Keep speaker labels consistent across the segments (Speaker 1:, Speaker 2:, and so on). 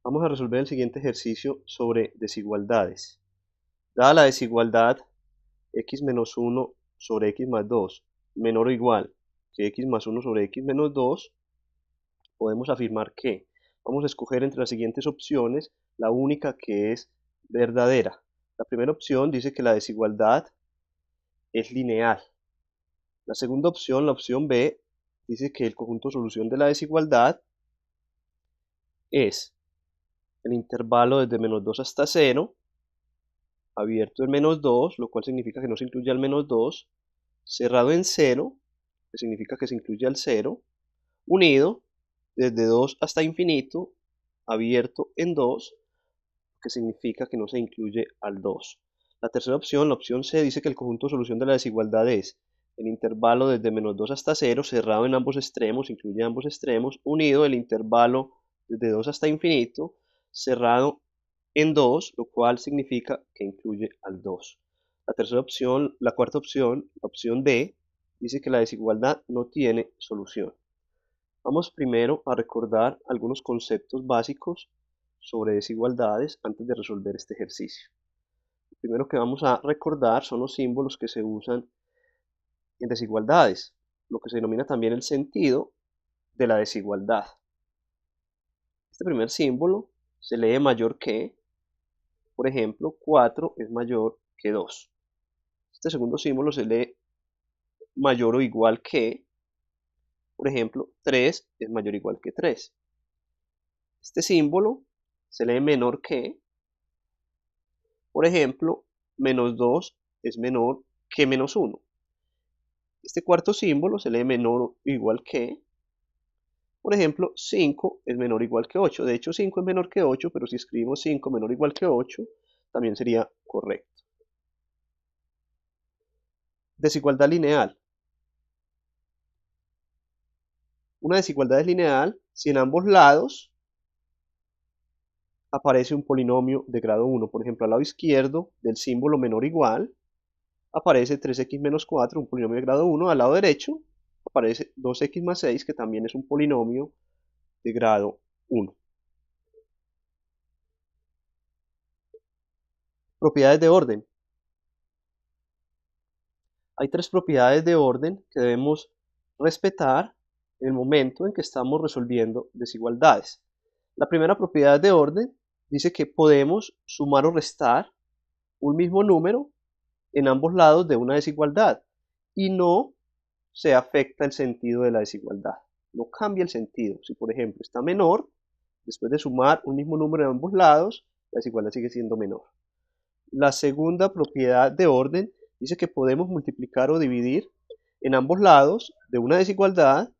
Speaker 1: Vamos a resolver el siguiente ejercicio sobre desigualdades. Dada la desigualdad x menos 1 sobre x más 2 menor o igual que x más 1 sobre x menos 2, podemos afirmar que vamos a escoger entre las siguientes opciones la única que es verdadera. La primera opción dice que la desigualdad es lineal. La segunda opción, la opción B, dice que el conjunto solución de la desigualdad es el intervalo desde menos 2 hasta 0, abierto en menos 2, lo cual significa que no se incluye al menos 2, cerrado en 0, que significa que se incluye al 0, unido desde 2 hasta infinito, abierto en 2, que significa que no se incluye al 2. La tercera opción, la opción C, dice que el conjunto de solución de la desigualdad es el intervalo desde menos 2 hasta 0, cerrado en ambos extremos, incluye ambos extremos, unido el intervalo desde 2 hasta infinito, cerrado en 2, lo cual significa que incluye al 2. La tercera opción, la cuarta opción, la opción D, dice que la desigualdad no tiene solución. Vamos primero a recordar algunos conceptos básicos sobre desigualdades antes de resolver este ejercicio. Lo primero que vamos a recordar son los símbolos que se usan en desigualdades, lo que se denomina también el sentido de la desigualdad. Este primer símbolo se lee mayor que, por ejemplo, 4 es mayor que 2. Este segundo símbolo se lee mayor o igual que, por ejemplo, 3 es mayor o igual que 3. Este símbolo se lee menor que, por ejemplo, menos 2 es menor que menos 1. Este cuarto símbolo se lee menor o igual que, por ejemplo, 5 es menor o igual que 8. De hecho, 5 es menor que 8, pero si escribimos 5 menor o igual que 8, también sería correcto. Desigualdad lineal. Una desigualdad es lineal si en ambos lados aparece un polinomio de grado 1. Por ejemplo, al lado izquierdo del símbolo menor o igual aparece 3x menos 4, un polinomio de grado 1. Al lado derecho aparece 2x más 6, que también es un polinomio de grado 1. Propiedades de orden. Hay tres propiedades de orden que debemos respetar en el momento en que estamos resolviendo desigualdades. La primera propiedad de orden dice que podemos sumar o restar un mismo número en ambos lados de una desigualdad y no se afecta el sentido de la desigualdad. No cambia el sentido. Si por ejemplo está menor, después de sumar un mismo número en ambos lados, la desigualdad sigue siendo menor. La segunda propiedad de orden dice que podemos multiplicar o dividir en ambos lados de una desigualdad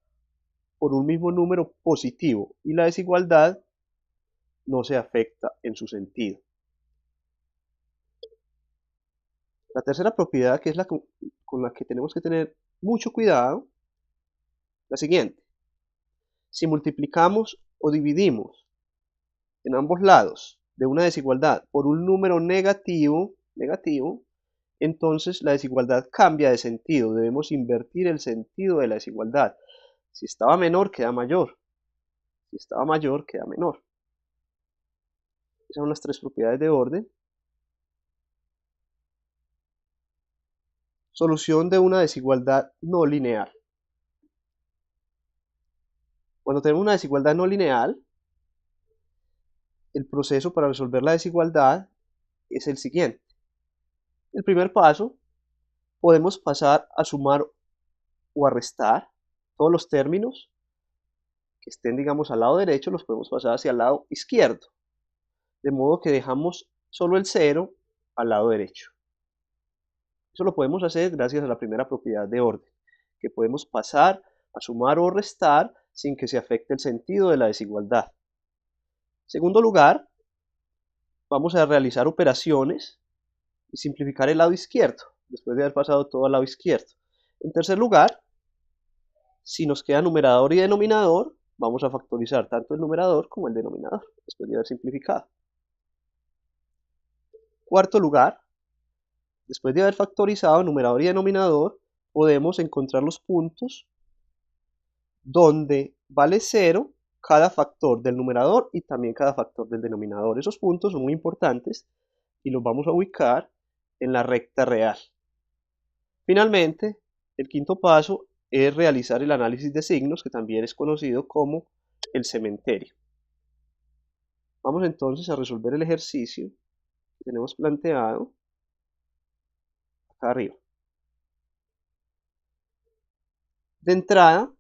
Speaker 1: por un mismo número positivo y la desigualdad no se afecta en su sentido. La tercera propiedad, que es la con la que tenemos que tener mucho cuidado, la siguiente. Si multiplicamos o dividimos en ambos lados de una desigualdad por un número negativo, entonces la desigualdad cambia de sentido. Debemos invertir el sentido de la desigualdad. Si estaba menor, queda mayor. Si estaba mayor, queda menor. Esas son las tres propiedades de orden. Solución de una desigualdad no lineal. Cuando tenemos una desigualdad no lineal, el proceso para resolver la desigualdad es el siguiente. El primer paso, podemos pasar a sumar o a restar todos los términos que estén, digamos, al lado derecho, los podemos pasar hacia el lado izquierdo. De modo que dejamos solo el 0 al lado derecho. Eso lo podemos hacer gracias a la primera propiedad de orden, que podemos pasar a sumar o restar sin que se afecte el sentido de la desigualdad. En segundo lugar, vamos a realizar operaciones y simplificar el lado izquierdo, después de haber pasado todo al lado izquierdo. En tercer lugar, si nos queda numerador y denominador, vamos a factorizar tanto el numerador como el denominador, después de haber simplificado. Cuarto lugar, después de haber factorizado numerador y denominador, podemos encontrar los puntos donde vale 0 cada factor del numerador y también cada factor del denominador. Esos puntos son muy importantes y los vamos a ubicar en la recta real. Finalmente, el quinto paso es realizar el análisis de signos, que también es conocido como el cementerio. Vamos entonces a resolver el ejercicio que tenemos planteado acá arriba. De entrada,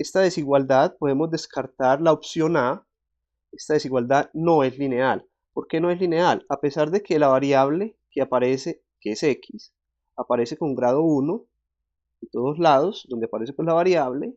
Speaker 1: esta desigualdad podemos descartar la opción A. Esta desigualdad no es lineal. ¿Por qué no es lineal? A pesar de que la variable que aparece, que es x, aparece con grado 1 en todos lados, donde aparece pues la variable,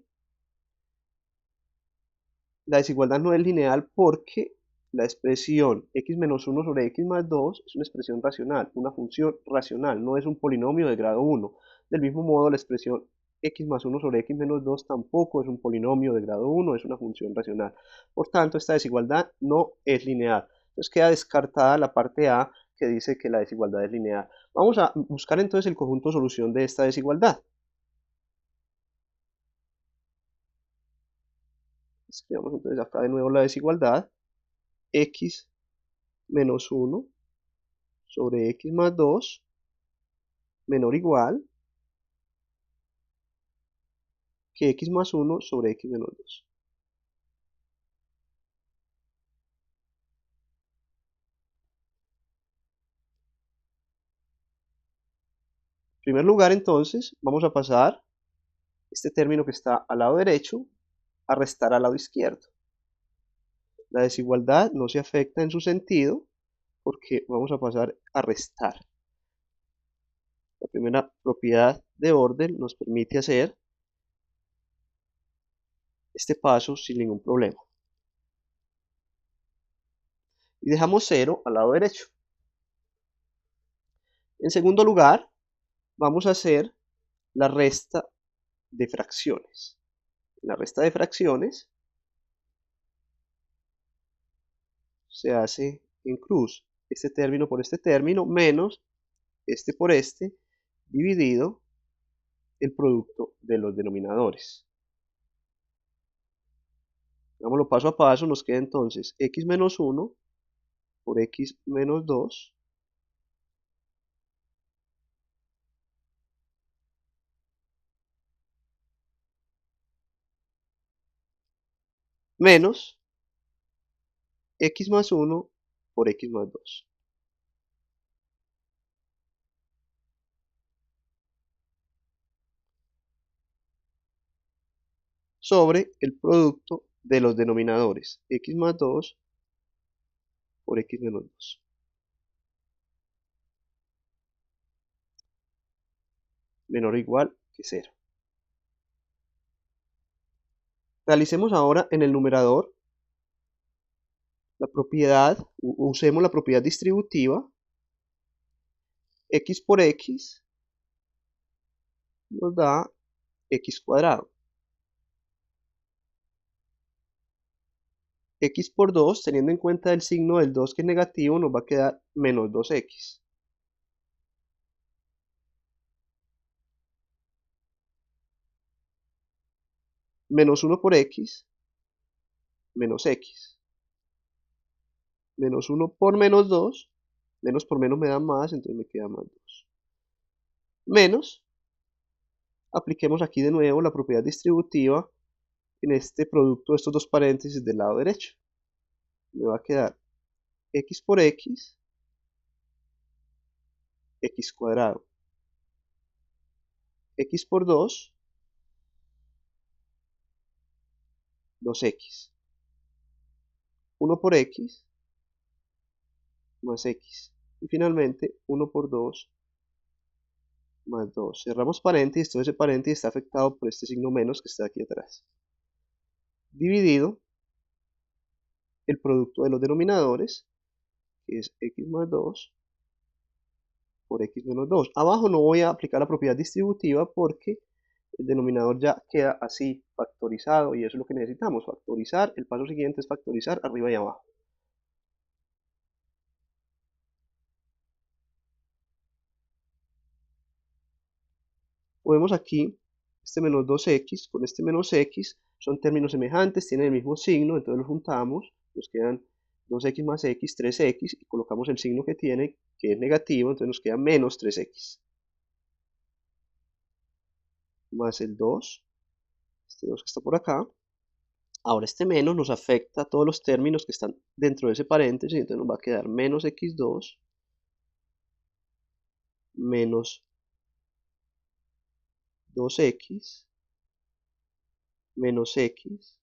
Speaker 1: la desigualdad no es lineal porque la expresión x menos 1 sobre x más 2 es una expresión racional, una función racional, no es un polinomio de grado 1. Del mismo modo, la expresión x más 1 sobre x menos 2 tampoco es un polinomio de grado 1, es una función racional. Por tanto, esta desigualdad no es lineal. Entonces queda descartada la parte A que dice que la desigualdad es lineal. Vamos a buscar entonces el conjunto solución de esta desigualdad. Escribamos entonces acá de nuevo la desigualdad. X menos 1 sobre x más 2 menor o igual que x más 1 sobre x menos 2. En primer lugar, entonces, vamos a pasar este término que está al lado derecho a restar al lado izquierdo. La desigualdad no se afecta en su sentido porque vamos a pasar a restar. La primera propiedad de orden nos permite hacer este paso sin ningún problema. Y dejamos 0 al lado derecho. En segundo lugar, vamos a hacer la resta de fracciones. La resta de fracciones se hace en cruz. Este término por este término menos este por este dividido el producto de los denominadores. Hagámoslo paso a paso, nos queda entonces x menos 1 por x menos 2 menos x más 1 por x más 2. Sobre el producto de los denominadores, x más 2 por x menos 2. Menor o igual que 0. Realicemos ahora en el numerador la propiedad, usemos la propiedad distributiva, x por x nos da x cuadrado. X por 2, teniendo en cuenta el signo del 2 que es negativo, nos va a quedar menos 2x. Menos 1 por x, menos x. Menos 1 por menos 2, menos por menos me da más, entonces me queda más 2. Menos, apliquemos aquí de nuevo la propiedad distributiva en este producto de estos dos paréntesis del lado derecho. Me va a quedar x por x, x cuadrado. X por 2, 2x. 1 por x, más x. Y finalmente 1 por 2 más 2. Cerramos paréntesis, todo ese paréntesis está afectado por este signo menos que está aquí atrás. Dividido el producto de los denominadores, que es x más 2 por x menos 2. Abajo no voy a aplicar la propiedad distributiva porque el denominador ya queda así factorizado y eso es lo que necesitamos, factorizar. El paso siguiente es factorizar arriba y abajo. Podemos aquí este menos 2x con este menos x son términos semejantes, tienen el mismo signo, entonces los juntamos, nos quedan 2x más x, 3x, y colocamos el signo que tiene, que es negativo, entonces nos queda menos 3x. Más el 2, este 2 que está por acá. Ahora este menos nos afecta a todos los términos que están dentro de ese paréntesis, entonces nos va a quedar menos x2 menos 2x menos x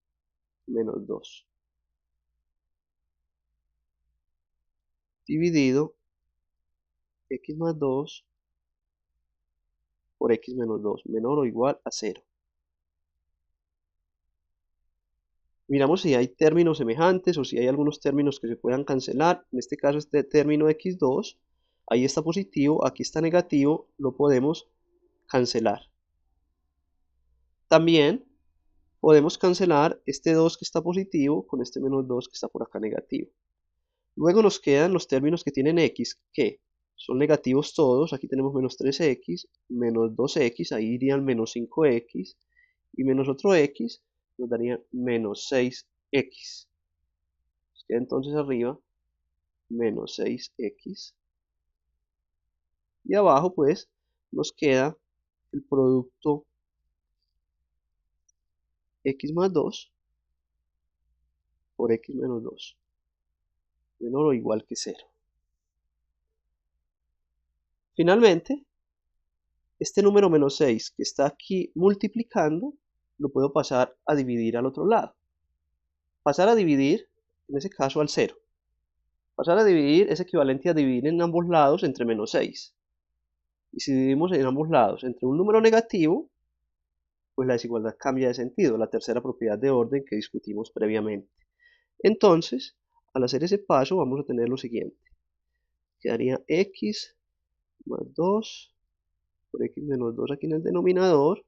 Speaker 1: menos 2 dividido x más 2 por x menos 2 menor o igual a 0. Miramos si hay términos semejantes o si hay algunos términos que se puedan cancelar. En este caso este término x2, ahí está positivo, aquí está negativo, lo podemos cancelar. También podemos cancelar este 2 que está positivo con este menos 2 que está por acá negativo. Luego nos quedan los términos que tienen x, que son negativos todos. Aquí tenemos menos 3x, menos 2x, ahí irían menos 5x, y menos otro x nos daría menos 6x. Nos queda entonces arriba menos 6x. Y abajo pues nos queda el producto x más 2 por x menos 2, menor o igual que 0. Finalmente, este número menos 6 que está aquí multiplicando, lo puedo pasar a dividir al otro lado. Pasar a dividir, en ese caso, al 0. Pasar a dividir es equivalente a dividir en ambos lados entre menos 6. Y si dividimos en ambos lados entre un número negativo, pues la desigualdad cambia de sentido, la tercera propiedad de orden que discutimos previamente. Entonces, al hacer ese paso, vamos a tener lo siguiente. Quedaría x más 2 por x menos 2 aquí en el denominador.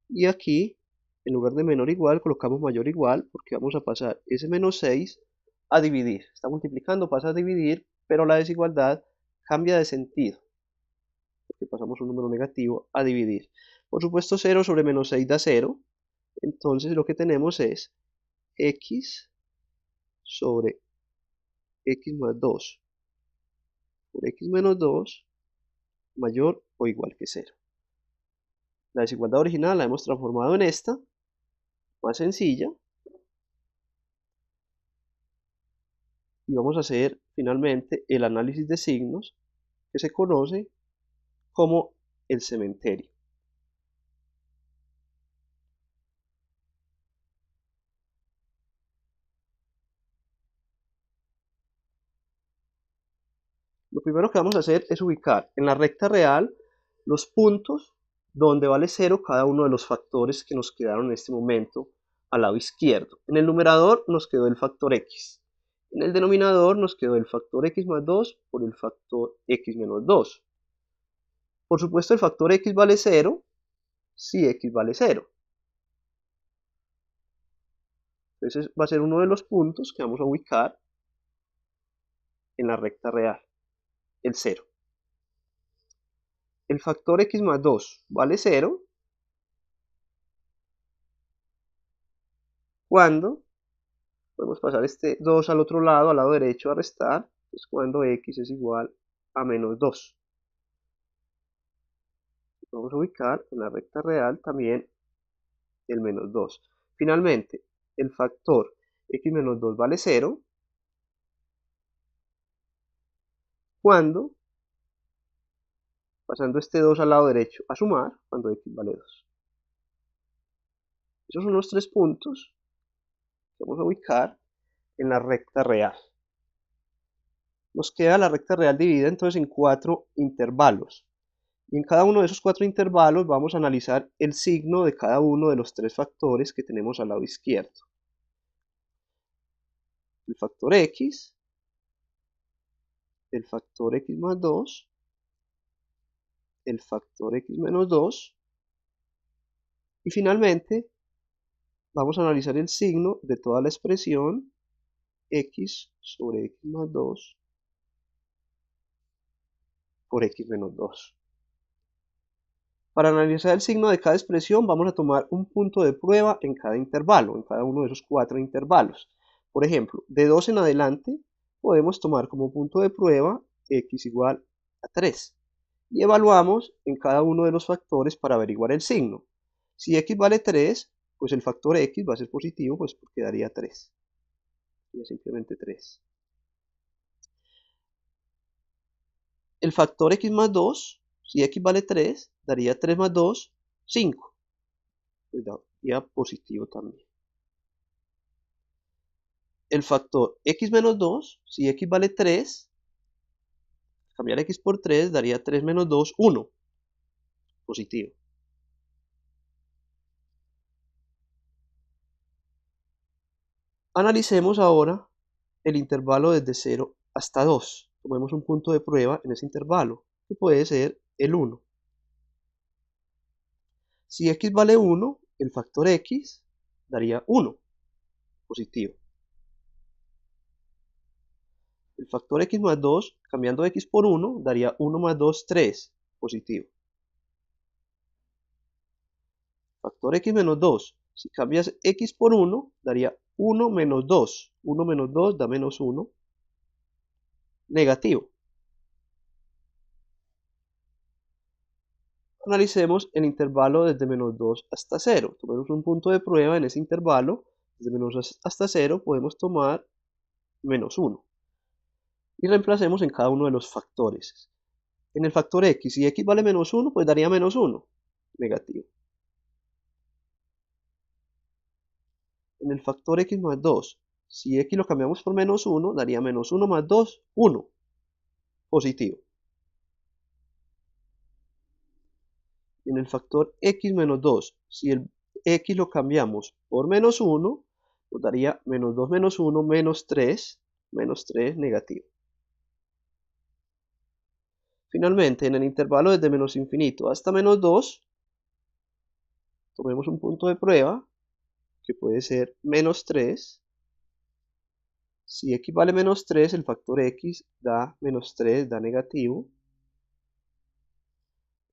Speaker 1: Y aquí, en lugar de menor o igual, colocamos mayor o igual, porque vamos a pasar ese menos 6 a dividir. Está multiplicando, pasa a dividir, pero la desigualdad cambia de sentido, porque pasamos un número negativo a dividir. Por supuesto, 0 sobre menos 6 da 0. Entonces lo que tenemos es x sobre x más 2 por x menos 2 mayor o igual que 0. La desigualdad original la hemos transformado en esta, más sencilla. Y vamos a hacer finalmente el análisis de signos, que se conoce como el cementerio. Lo primero que vamos a hacer es ubicar en la recta real los puntos donde vale 0 cada uno de los factores que nos quedaron en este momento al lado izquierdo. En el numerador nos quedó el factor x. En el denominador nos quedó el factor x más 2 por el factor x menos 2. Por supuesto el factor x vale 0 si x vale 0. Entonces va a ser uno de los puntos que vamos a ubicar en la recta real, el 0. El factor x más 2 vale 0 cuando podemos pasar este 2 al otro lado, al lado derecho, a restar, es cuando x es igual a menos 2. Vamos a ubicar en la recta real también el menos 2. Finalmente, el factor x menos 2 vale 0 cuando, pasando este 2 al lado derecho a sumar, cuando x vale 2. Esos son los tres puntos que vamos a ubicar en la recta real. Nos queda la recta real dividida entonces en 4 intervalos. Y en cada uno de esos 4 intervalos vamos a analizar el signo de cada uno de los 3 factores que tenemos al lado izquierdo. El factor x, el factor x más 2, el factor x menos 2, y finalmente vamos a analizar el signo de toda la expresión x sobre x más 2 por x menos 2. Para analizar el signo de cada expresión vamos a tomar un punto de prueba en cada intervalo, en cada uno de esos 4 intervalos. Por ejemplo, de 2 en adelante podemos tomar como punto de prueba x igual a 3 y evaluamos en cada uno de los factores para averiguar el signo. Si x vale 3, pues el factor x va a ser positivo, pues porque daría 3. Sería simplemente 3. El factor x más 2, si x vale 3, daría 3 más 2, 5. Pues daría positivo también. El factor x menos 2, si x vale 3, cambiar x por 3 daría 3 menos 2, 1. Positivo. Analicemos ahora el intervalo desde 0 hasta 2. Tomemos un punto de prueba en ese intervalo, que puede ser el 1. Si x vale 1, el factor x daría 1. Positivo. El factor x más 2, cambiando x por 1, daría 1 más 2, 3. Positivo. Factor x menos 2. Si cambias x por 1, daría 1 menos 2. 1 menos 2 da menos 1. Negativo. Analicemos el intervalo desde menos 2 hasta 0. Tomemos un punto de prueba en ese intervalo. Desde menos 2 hasta 0 podemos tomar menos 1. Y reemplacemos en cada uno de los factores. En el factor x, si x vale menos 1, pues daría menos 1. Negativo. En el factor x más 2, si x lo cambiamos por menos 1, daría menos 1 más 2, 1. Positivo. Y en el factor x menos 2, si el x lo cambiamos por menos 1, nos daría menos 2 menos 1, menos 3 negativo. Finalmente, en el intervalo desde menos infinito hasta menos 2, tomemos un punto de prueba, que puede ser menos 3. Si x vale menos 3, el factor x da menos 3, da negativo.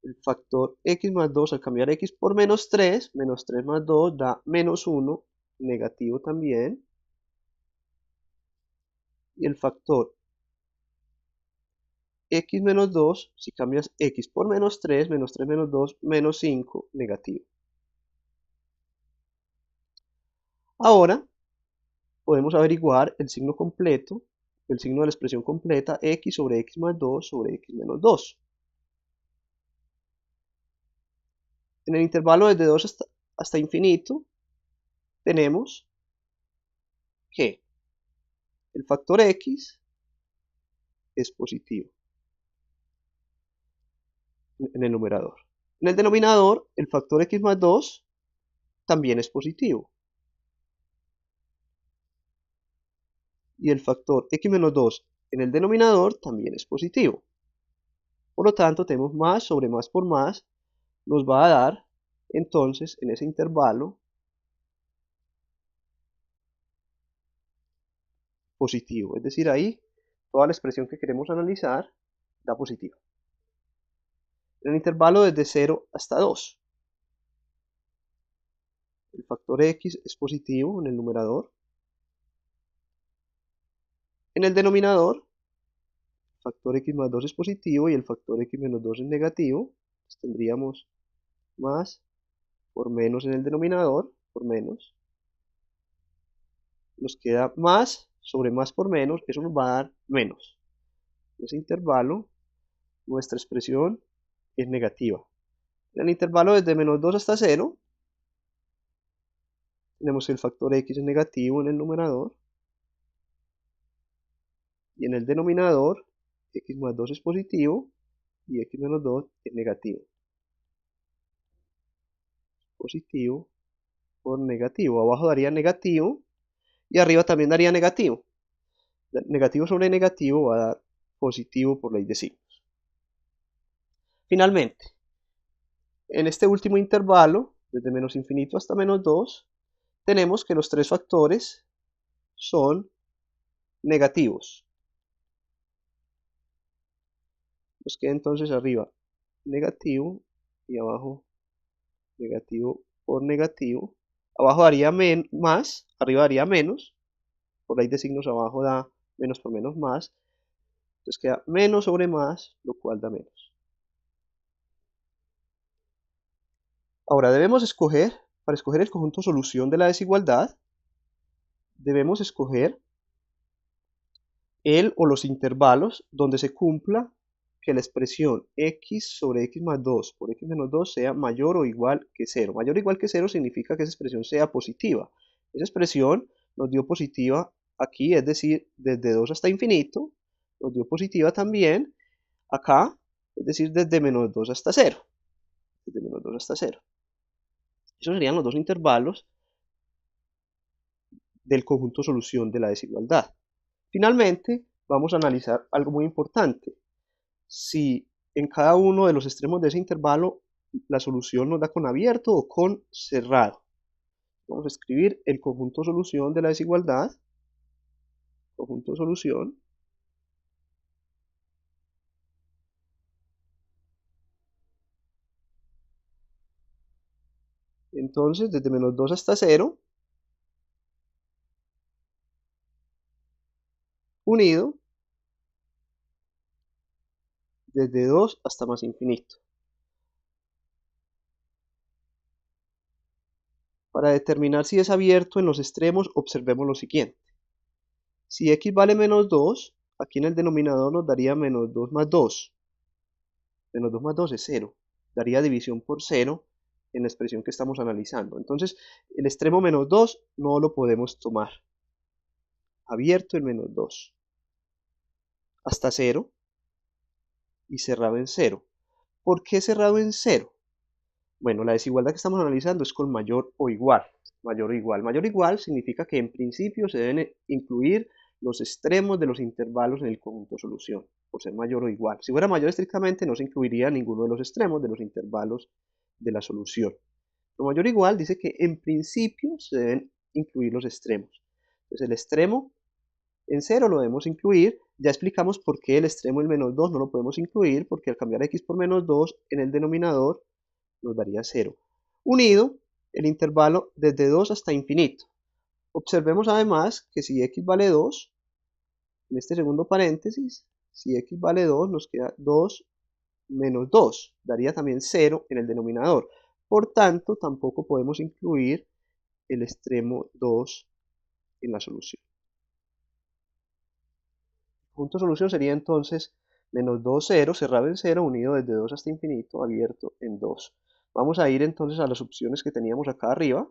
Speaker 1: El factor x más 2, al cambiar x por menos 3 más 2 da menos 1, negativo también. Y el factor x menos 2, si cambias x por menos 3 menos 2, menos 5, negativo. Ahora podemos averiguar el signo completo, el signo de la expresión completa, x sobre x más 2 sobre x menos 2. En el intervalo desde 2 hasta infinito, tenemos que el factor x es positivo en el numerador. En el denominador, el factor x más 2 también es positivo. Y el factor x menos 2 en el denominador también es positivo. Por lo tanto, tenemos más sobre más por más, nos va a dar, entonces, en ese intervalo, positivo. Es decir, ahí, toda la expresión que queremos analizar da positivo. En el intervalo desde 0 hasta 2, el factor x es positivo en el numerador. En el denominador, el factor x más 2 es positivo y el factor x menos 2 es negativo. Entonces tendríamos más por menos en el denominador, por menos. Nos queda más sobre más por menos, eso nos va a dar menos. En ese intervalo, nuestra expresión es negativa. En el intervalo desde menos 2 hasta 0, tenemos que el factor x es negativo en el numerador. Y en el denominador, x más 2 es positivo y x menos 2 es negativo. Positivo por negativo. Abajo daría negativo y arriba también daría negativo. Negativo sobre negativo va a dar positivo por ley de signos. Finalmente, en este último intervalo, desde menos infinito hasta menos 2, tenemos que los tres factores son negativos. Nos queda entonces arriba negativo y abajo negativo por negativo. Abajo daría más, arriba daría menos. Por ley de signos abajo da menos por menos más. Entonces queda menos sobre más, lo cual da menos. Ahora debemos escoger, para escoger el conjunto solución de la desigualdad, debemos escoger el o los intervalos donde se cumpla que la expresión x sobre x más 2 por x menos 2 sea mayor o igual que 0. Mayor o igual que 0 significa que esa expresión sea positiva. Esa expresión nos dio positiva aquí, es decir, desde 2 hasta infinito. Nos dio positiva también acá, es decir, desde menos 2 hasta 0. Desde menos 2 hasta 0. Esos serían los dos intervalos del conjunto solución de la desigualdad. Finalmente, vamos a analizar algo muy importante. Si en cada uno de los extremos de ese intervalo la solución nos da con abierto o con cerrado. Vamos a escribir el conjunto solución de la desigualdad. Conjunto solución. Entonces, desde menos 2 hasta 0, unido desde 2 hasta más infinito. Para determinar si es abierto en los extremos, observemos lo siguiente. Si x vale menos 2, aquí en el denominador nos daría menos 2 más 2. Menos 2 más 2 es 0. Daría división por 0 en la expresión que estamos analizando. Entonces, el extremo menos 2 no lo podemos tomar. Abierto en menos 2. Hasta 0 y cerrado en 0. ¿Por qué cerrado en 0? Bueno, la desigualdad que estamos analizando es con mayor o igual. Mayor o igual. Mayor o igual significa que en principio se deben incluir los extremos de los intervalos en el conjunto solución, por ser mayor o igual. Si fuera mayor estrictamente no se incluiría ninguno de los extremos de los intervalos de la solución. Lo mayor o igual dice que en principio se deben incluir los extremos. Entonces el extremo en 0 lo debemos incluir. Ya explicamos por qué el extremo en menos 2 no lo podemos incluir, porque al cambiar x por menos 2 en el denominador nos daría 0. Unido el intervalo desde 2 hasta infinito. Observemos además que si x vale 2, en este segundo paréntesis, si x vale 2, nos queda 2 menos 2. Daría también 0 en el denominador. Por tanto, tampoco podemos incluir el extremo 2 en la solución. El punto de solución sería entonces menos 2, 0, cerrado en 0, unido desde 2 hasta infinito, abierto en 2. Vamos a ir entonces a las opciones que teníamos acá arriba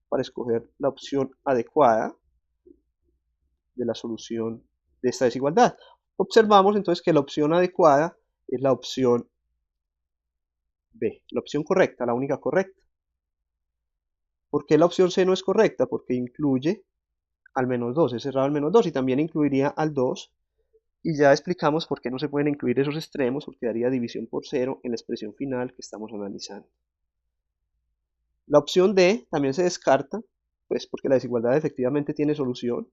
Speaker 1: para escoger la opción adecuada de la solución de esta desigualdad. Observamos entonces que la opción adecuada es la opción B, la opción correcta, la única correcta. ¿Por qué la opción C no es correcta? Porque incluye al menos 2, es cerrado al menos 2 y también incluiría al 2. Y ya explicamos por qué no se pueden incluir esos extremos, porque daría división por 0 en la expresión final que estamos analizando. La opción D también se descarta, pues porque la desigualdad efectivamente tiene solución,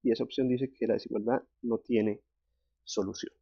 Speaker 1: y esa opción dice que la desigualdad no tiene solución.